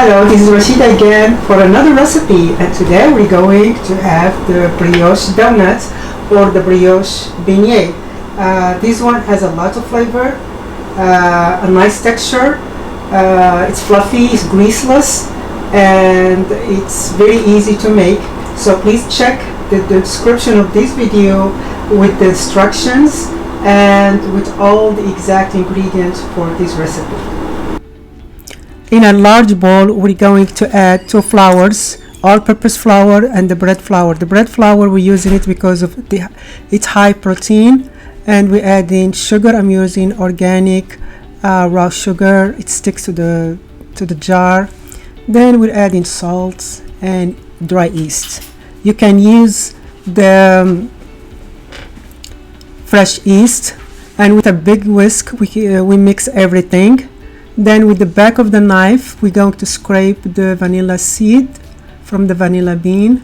Hello, this is Rashida again for another recipe, and today we're going to have the brioche donuts or the brioche beignet. This one has a lot of flavor, a nice texture, it's fluffy, it's greaseless, and it's very easy to make. So please check the description of this video with the instructions and with all the exact ingredients for this recipe. In a large bowl, we're going to add 2 flours, all-purpose flour and the bread flour. The bread flour, we're using it because of it's high protein, and we add in sugar. I'm using organic raw sugar. It sticks to the jar. Then we're adding salt and dry yeast. You can use the fresh yeast, and with a big whisk we mix everything. Then with the back of the knife, we're going to scrape the vanilla seed from the vanilla bean.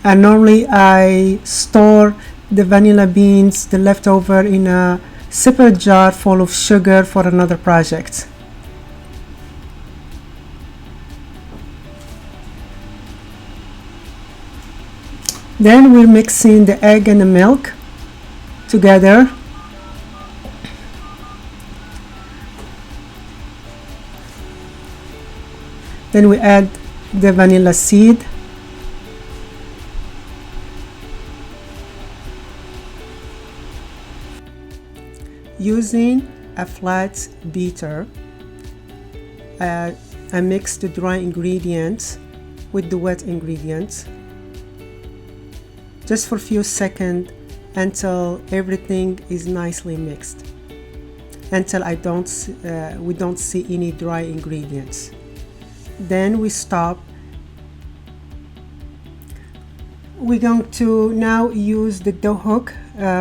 And normally I store the vanilla beans, the leftover, in a separate jar full of sugar for another project. Then we're mixing the egg and the milk together. Then we add the vanilla seed. Using a flat beater, I mix the dry ingredients with the wet ingredients just for a few seconds until everything is nicely mixed, until we don't see any dry ingredients. Then we stop. We're going to now use the dough hook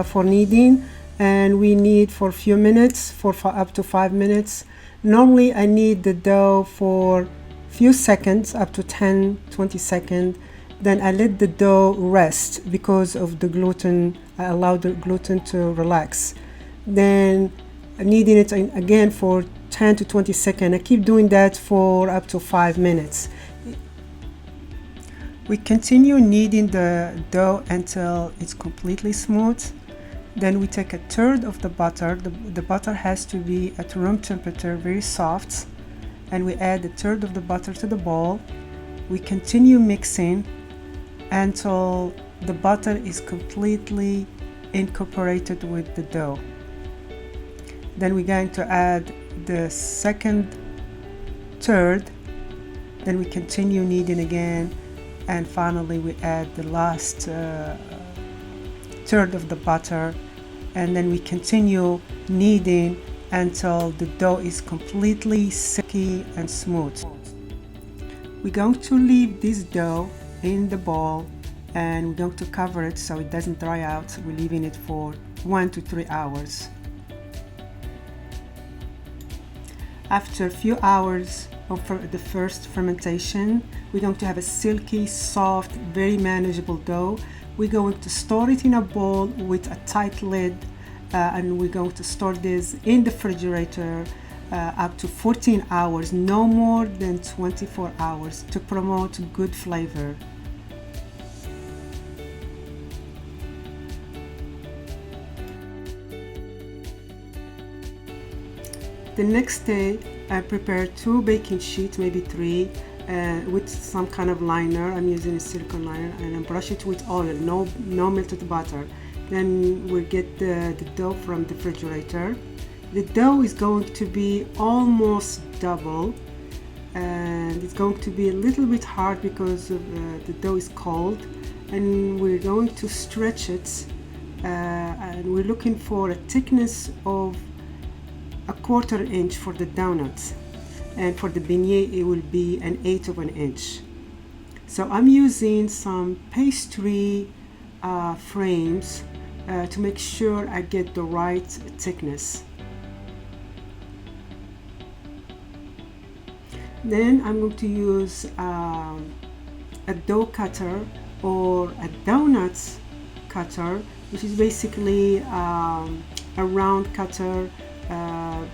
for kneading, and we knead for a few minutes, for up to 5 minutes. Normally I knead the dough for a few seconds, up to 10-20 seconds. Then I let the dough rest because of the gluten. I allow the gluten to relax. Then kneading it again for 10 to 20 seconds. I keep doing that for up to 5 minutes. We continue kneading the dough until it's completely smooth. Then we take a third of the butter. The butter has to be at room temperature, very soft. And we add a third of the butter to the bowl. We continue mixing until the butter is completely incorporated with the dough. Then we're going to add the second third. Then we continue kneading again, and finally we add the last third of the butter, and then we continue kneading until the dough is completely silky and smooth. We're going to leave this dough in the bowl, and we're going to cover it so it doesn't dry out. We're leaving it for 1 to 3 hours. After a few hours of the first fermentation, we're going to have a silky, soft, very manageable dough. We're going to store it in a bowl with a tight lid, and we're going to store this in the refrigerator up to 14 hours, no more than 24 hours, to promote good flavor. The next day, I prepare 2 baking sheets, maybe 3, with some kind of liner. I'm using a silicone liner, and I brush it with oil, no melted butter. Then we get the dough from the refrigerator. The dough is going to be almost double, and it's going to be a little bit hard because the dough is cold, and we're going to stretch it, and we're looking for a thickness of 1/4 inch for the donuts, and for the beignet it will be 1/8 of an inch. So I'm using some pastry frames to make sure I get the right thickness. Then I'm going to use a dough cutter or a donuts cutter, which is basically a round cutter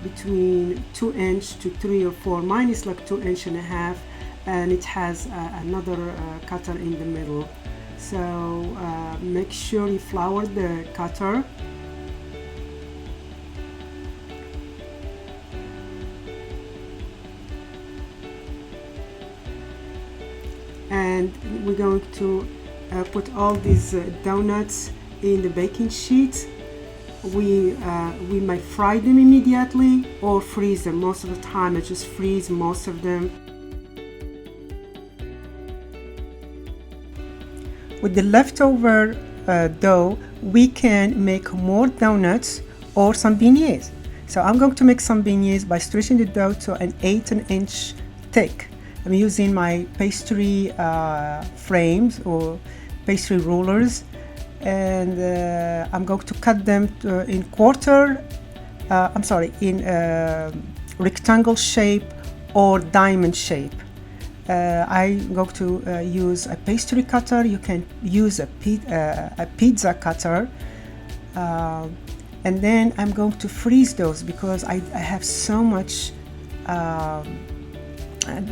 between 2" to 3 or 4. Mine is like 2.5", and it has another cutter in the middle. So make sure you flour the cutter. And we're going to put all these donuts in the baking sheet. We might fry them immediately or freeze them. Most of the time I just freeze most of them. With the leftover dough, we can make more donuts or some beignets. So I'm going to make some beignets by stretching the dough to an 1/8" thick. I'm using my pastry frames or pastry rulers, and I'm going to cut them in rectangle shape or diamond shape. I'm going to use a pastry cutter. You can use a pizza cutter, and then I'm going to freeze those because I have so much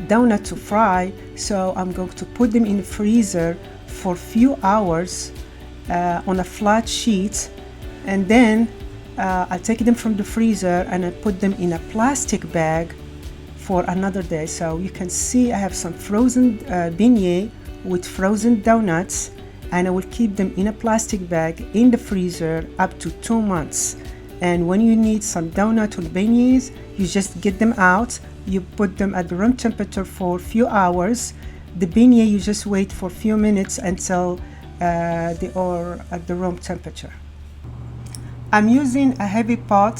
donut to fry. So I'm going to put them in the freezer for a few hours on a flat sheet, and then I'll take them from the freezer and I put them in a plastic bag for another day. So you can see I have some frozen beignet with frozen donuts, and I will keep them in a plastic bag in the freezer up to 2 months. And when you need some donut or beignets, you just get them out, you put them at the room temperature for a few hours. The beignet, you just wait for a few minutes until they are at the room temperature. I'm using a heavy pot,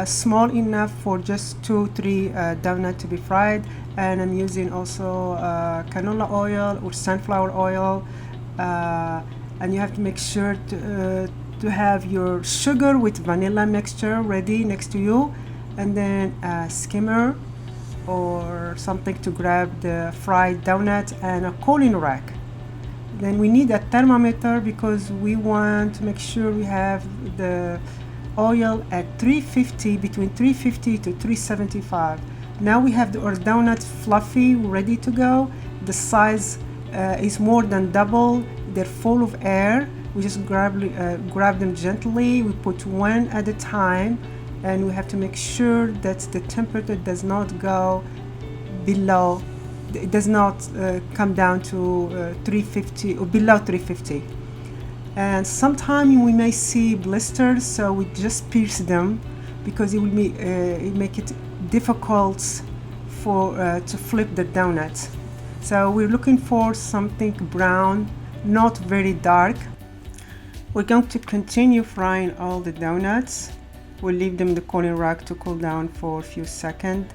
small enough for just 2-3 donuts to be fried, and I'm using also canola oil or sunflower oil, and you have to make sure to have your sugar with vanilla mixture ready next to you, and then a skimmer or something to grab the fried donut, and a cooling rack. Then we need a thermometer because we want to make sure we have the oil at 350, between 350 to 375. Now we have our donuts fluffy, ready to go. The size is more than double. They're full of air. We just grab them gently. We put one at a time, and we have to make sure that the temperature does not go below. It does not come down to 350 or below 350. And sometimes we may see blisters, so we just pierce them because it will make it difficult to flip the donut. So we're looking for something brown, not very dark. We're going to continue frying all the donuts. We'll leave them in the cooling rack to cool down for a few seconds.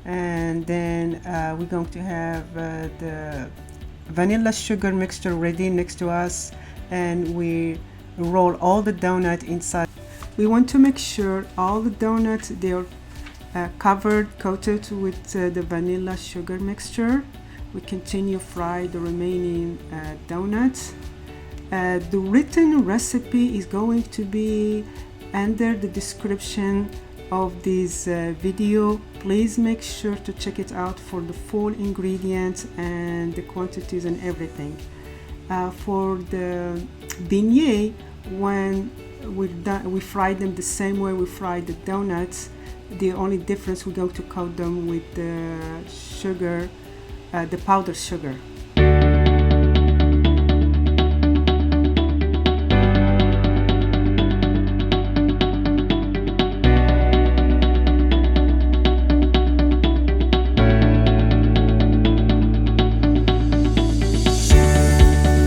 And then we're going to have the vanilla sugar mixture ready next to us, and we roll all the donut inside. We want to make sure all the donuts, they're coated with the vanilla sugar mixture. We continue fry the remaining donuts. The written recipe is going to be under the description of this video. Please make sure to check it out for the full ingredients and the quantities and everything. For the beignet, when we fry them the same way we fry the donuts. The only difference, we're going to coat them with the sugar, the powdered sugar.